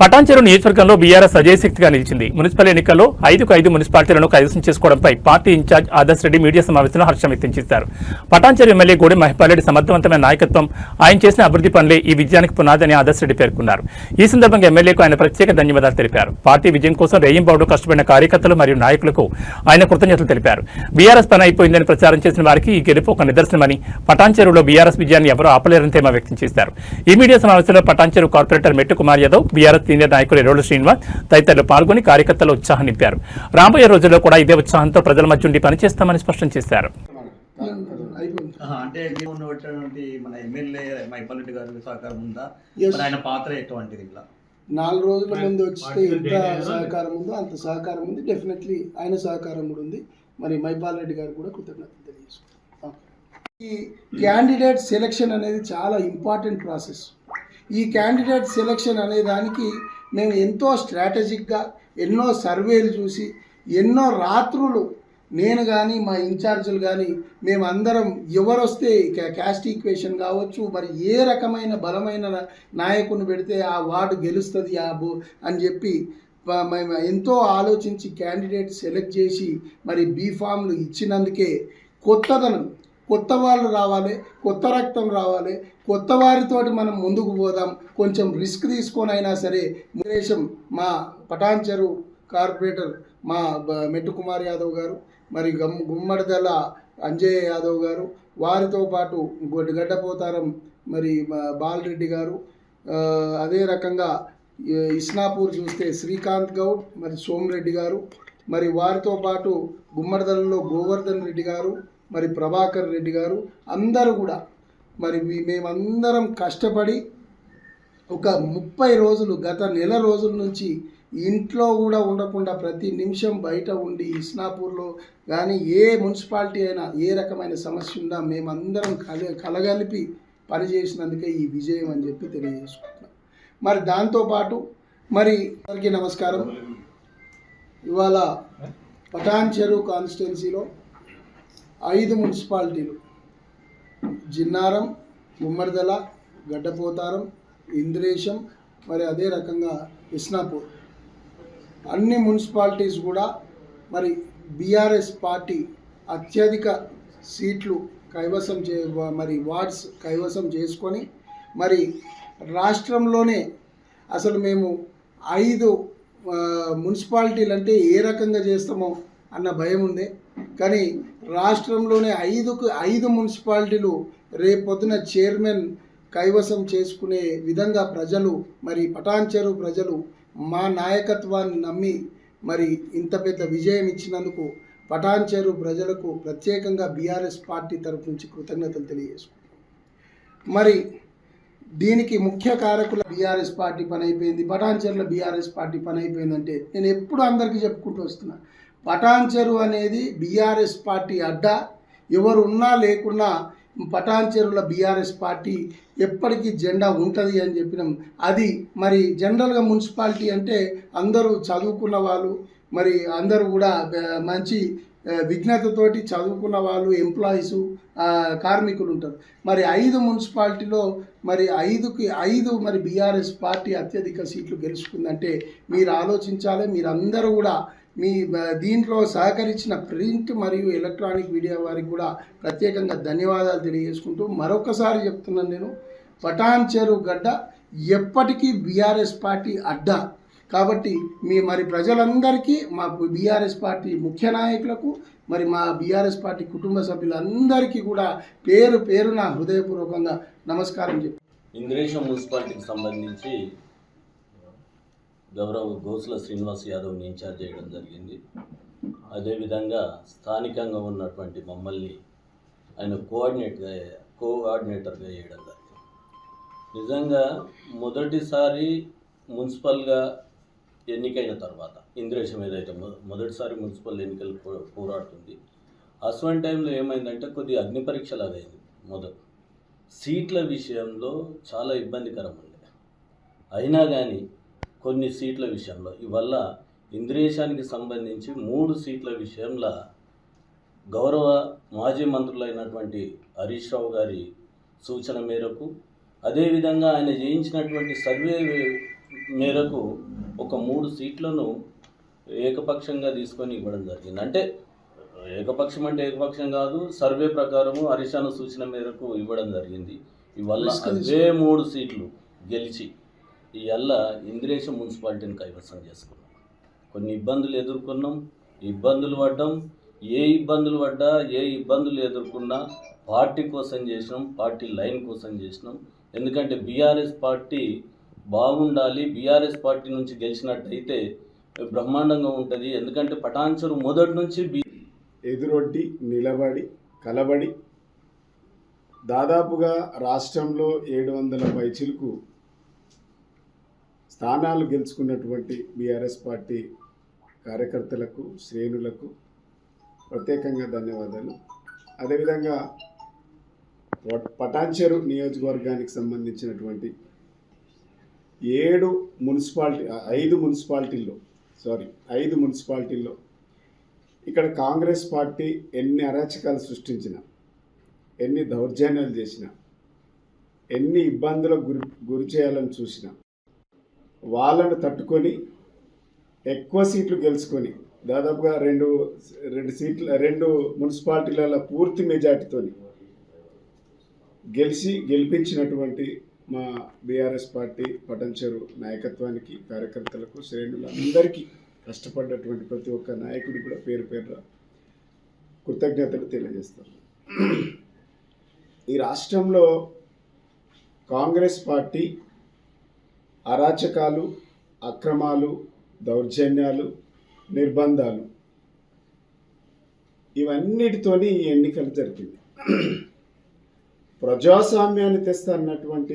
పటాన్చెరు నియోజకవర్గంలో బీఆర్ఎస్ అజయశక్తిగా నిలిచింది. మున్సిపల్ ఎన్నికల్లో 5 మున్సిపాలిటీలను కైవసం చేసుకోవడంపై party in-charge Adarsh Reddy media సమావేశంలో హర్షం వ్యక్తం చేశారు. పటాన్చెరు ఎమ్మెల్యే గోడె మహిపాల్ సమర్థవంతమైన నాయకత్వం, ఆయన చేసిన అభివృద్ధి పనులే ఈ విజయానికి పునాదని ఆదర్శ్ రెడ్డి పేర్కొన్నారు. ఈ సందర్భంగా ఎమ్మెల్యేకు ఆయన ప్రత్యేక ధన్యవాదాలు తెలిపారు. పార్టీ విజయం కోసం రేయింబావుడు కష్టపడిన కార్యకర్తలు మరియు నాయకులకు ఆయన కృతజ్ఞతలు తెలిపారు. బీఆర్ఎస్ పని అయిపోయిందని ప్రచారం చేసిన వారికి ఈ గెలుపు ఒక నిదర్శనమని, పటాన్చెరులో బీఆర్ఎస్ విజయాన్ని ఎవరూ ఆపలేరని తేమా వ్యక్తం చేశారు. ఈ మీడియా సమావేశంలో పటాన్చెరు కార్పొరేటర్ మెట్టు కుమార్ యాదవ్, బీఆర్ఎస్ సీనియర్ నాయకులు ఎర్రోళ్ల శ్రీనివాస్ తదితరులు పాల్గొని కార్యకర్తలు ఉత్సాహం నింపారు. రాబోయే రోజుల్లో కూడా ఇదే ఉత్సాహంతో ప్రజల మధ్య ఉండి పనిచేస్తామని స్పష్టం చేశారు. అంటే ఉన్నటువంటి మన ఎమ్మెల్యే మహిపాల్ రెడ్డి గారి సహకారం ఉందా, ఆయన పాత్ర ఎటువంటిది? ఇలా 4 రోజుల ముందు వస్తే ఎంత సహకారం ఉందో అంత సహకారం ఉంది. డెఫినెట్లీ ఆయన సహకారం కూడా ఉంది. మరి మహిపాల్ రెడ్డి గారు కూడా కృతజ్ఞతలు తెలియజేసుకుంటాం. ఈ క్యాండిడేట్ సెలెక్షన్ అనేది చాలా ఇంపార్టెంట్ ప్రాసెస్. ఈ క్యాండిడేట్ సెలెక్షన్ అనే దానికి మేము ఎంతో స్ట్రాటజిక్గా ఎన్నో సర్వేలు చూసి ఎన్నో రాత్రులు నేను కానీ మా ఇన్ఛార్జీలు కానీ మేమందరం ఎవరు వస్తే క్యాస్ట్ ఈక్వేషన్ కావచ్చు, మరి ఏ రకమైన బలమైన నాయకుని పెడితే ఆ వార్డు గెలుస్తుంది అని చెప్పి మేము ఎంతో ఆలోచించి క్యాండిడేట్ సెలెక్ట్ చేసి మరి బీఫామ్లు ఇచ్చినందుకే కొత్తదనం, కొత్త వాళ్ళు రావాలి, కొత్త రక్తం రావాలి, కొత్త వారితోటి మనం ముందుకు పోదాం. కొంచెం రిస్క్ తీసుకొని అయినా సరే దేశం మా పటాన్చెరు కార్పొరేటర్ మా మెట్టు కుమార్ యాదవ్ గారు, మరి గుమ్మడిదల అంజయ్య యాదవ్ గారు, వారితో పాటు గడ్డపోతారం మరి బాలరెడ్డి గారు, అదే రకంగా ఇస్నాపూర్ చూస్తే శ్రీకాంత్ గౌడ్, మరి సోమిరెడ్డి గారు, మరి వారితో పాటు గుమ్మడిదలలో గోవర్ధన్ రెడ్డి గారు, మరి ప్రభాకర్ రెడ్డి గారు, అందరూ కూడా మరి మేమందరం కష్టపడి ఒక 30 రోజులు, గత నెల రోజుల నుంచి ఇంట్లో కూడా ఉండకుండా ప్రతి నిమిషం బయట ఉండి ఇస్నాపూర్లో కానీ ఏ మున్సిపాలిటీ అయినా ఏ రకమైన సమస్య ఉన్నా మేమందరం కలగలిపి పనిచేసినందుకే ఈ విజయం అని చెప్పి తెలియజేసుకుంటున్నాం. మరి దాంతోపాటు మరి అందరికీ నమస్కారం. ఇవాళ పటాన్చెరు కాన్స్టిట్యున్సీలో 5 మున్సిపాలిటీలు జిన్నారం, గుమ్మడిదల, గడ్డపోతారం, ఇంద్రేశం, మరి అదే రకంగా ఇస్నాపూర్ అన్ని మున్సిపాలిటీస్ కూడా మరి బీఆర్ఎస్ పార్టీ అత్యధిక సీట్లు కైవసం మరి వార్డ్స్ కైవసం చేసుకొని మరి రాష్ట్రంలోనే అసలు మేము 5 మున్సిపాలిటీలు అంటే ఏ రకంగా చేస్తామో అన్న భయం ఉంది. కానీ రాష్ట్రంలోనే 5 మున్సిపాలిటీలు రేపొద్దున చైర్మన్ కైవసం చేసుకునే విధంగా ప్రజలు మరి పటాన్చెరు ప్రజలు మా నాయకత్వాన్ని నమ్మి మరి ఇంత పెద్ద విజయం ఇచ్చినందుకు పటాన్చెరు ప్రజలకు ప్రత్యేకంగా బీఆర్ఎస్ పార్టీ తరఫు నుంచి కృతజ్ఞతలు తెలియజేసుకుంటాం. మరి దీనికి ముఖ్య కారకుల బీఆర్ఎస్ పార్టీ పని అయిపోయింది, పటాన్చెరులో బీఆర్ఎస్ పార్టీ పని అయిపోయిందంటే నేను ఎప్పుడు అందరికీ చెప్పుకుంటూ వస్తున్నా, పటాన్చెరు అనేది బీఆర్ఎస్ పార్టీ అడ్డా. ఎవరు ఉన్నా లేకున్నా పటాన్చెరులో బీఆర్ఎస్ పార్టీ ఎప్పటికీ జెండా ఉంటుంది అని చెప్పినాం. అది మరి జనరల్గా మున్సిపాలిటీ అంటే అందరూ చదువుకున్న వాళ్ళు, మరి అందరూ కూడా మంచి విజ్ఞతతోటి చదువుకున్న వాళ్ళు, ఎంప్లాయీసు, కార్మికులు ఉంటారు. మరి 5 మున్సిపాలిటీలో మరి 5కి 5 మరి బీఆర్ఎస్ పార్టీ అత్యధిక సీట్లు గెలుచుకుందంటే మీరు ఆలోచించాలి. మీరందరూ కూడా మీ దీంట్లో సహకరించిన ప్రింట్ మరియు ఎలక్ట్రానిక్ మీడియా వారికి కూడా ప్రత్యేకంగా ధన్యవాదాలు తెలియజేసుకుంటూ మరొకసారి చెప్తున్నాను, నేను పటాన్చెరు గడ్డ ఎప్పటికీ బీఆర్ఎస్ పార్టీ అడ్డా. కాబట్టి మరి ప్రజలందరికీ, మా బీఆర్ఎస్ పార్టీ ముఖ్య నాయకులకు, మరి మా బీఆర్ఎస్ పార్టీ కుటుంబ సభ్యులందరికీ కూడా పేరు పేరున హృదయపూర్వకంగా నమస్కారం చెప్పి ఇంద్రేశం మున్సిపాలిటీకి సంబంధించి గౌరవ గోసుల శ్రీనివాస్ యాదవ్ని ఇన్ఛార్జ్ చేయడం జరిగింది. అదేవిధంగా స్థానికంగా ఉన్నటువంటి మమ్మల్ని ఆయన కోఆర్డినేటర్గా చేయడం జరిగింది. నిజంగా మొదటిసారి మున్సిపల్గా ఎన్నికైన తర్వాత ఇంద్రేశం ఏదైతే మొదటిసారి మున్సిపల్ ఎన్నికలు పోరాడుతుంది, అటువంటి టైంలో ఏమైందంటే కొద్దిగా అగ్ని పరీక్షలాగా అయింది. సీట్ల విషయంలో చాలా ఇబ్బందికరం ఉండే. అయినా కానీ కొన్ని సీట్ల విషయంలో ఇవల్ల ఇంద్రేశానికి సంబంధించి 3 సీట్ల విషయంలో గౌరవ మాజీ మంత్రులైనటువంటి హరీష్ రావు గారి సూచన మేరకు, అదేవిధంగా ఆయన చేయించినటువంటి సర్వే మేరకు ఒక 3 సీట్లను ఏకపక్షంగా తీసుకొని ఇవ్వడం జరిగింది. అంటే ఏకపక్షం అంటే ఏకపక్షం కాదు, సర్వే ప్రకారము హరీష్ అన్న సూచన మేరకు ఇవ్వడం జరిగింది. ఇవల్ల అదే 3 సీట్లు గెలిచి ఇవల్ల ఇంద్రేశం మున్సిపాలిటీని కైవసం చేసుకున్నాం. కొన్ని ఇబ్బందులు ఎదుర్కొన్నాం, ఇబ్బందులు పడ్డాం. ఏ ఇబ్బందులు ఎదుర్కొన్నా పార్టీ కోసం చేసినాం, పార్టీ లైన్ కోసం చేసినాం. ఎందుకంటే బీఆర్ఎస్ పార్టీ బాగుండాలి, బీఆర్ఎస్ పార్టీ నుంచి గెలిచినట్టయితే బ్రహ్మాండంగా ఉంటుంది. ఎందుకంటే పటాన్చెరు మొదటి నుంచి ఎదురొడ్డి నిలబడి కలబడి దాదాపుగా రాష్ట్రంలో 700 పైచిలకు స్థానాలు గెలుచుకున్నటువంటి బీఆర్ఎస్ పార్టీ కార్యకర్తలకు, శ్రేణులకు ప్రత్యేకంగా ధన్యవాదాలు. అదేవిధంగా పటాన్చెరు నియోజకవర్గానికి సంబంధించినటువంటి 5 మున్సిపాలిటీల్లో ఇక్కడ కాంగ్రెస్ పార్టీ ఎన్ని అరాచకాలు సృష్టించినా, ఎన్ని దౌర్జన్యాలు చేసినా, ఎన్ని ఇబ్బందులకు గురి చేయాలని చూసినా వాళ్ళను తట్టుకొని ఎక్కువ సీట్లు గెలుచుకొని దాదాపుగా 2 మున్సిపాలిటీలలో పూర్తి మెజార్టీతో గెలిపించినటువంటి మా బీఆర్ఎస్ పార్టీ పటాన్చెరు నాయకత్వానికి, కార్యకర్తలకు, శ్రేణులందరికీ, కష్టపడ్డటువంటి ప్రతి ఒక్క నాయకుడికి కూడా పేరు పేరున కృతజ్ఞతలు తెలియజేస్తాను. ఈ రాష్ట్రంలో కాంగ్రెస్ పార్టీ అరాచకాలు, అక్రమాలు, దౌర్జన్యాలు, నిర్బంధాలు ఇవన్నిటితోని ఈ ఎన్నికలు జరిగింది. ప్రజాస్వామ్యాన్ని తెస్తా అన్నటువంటి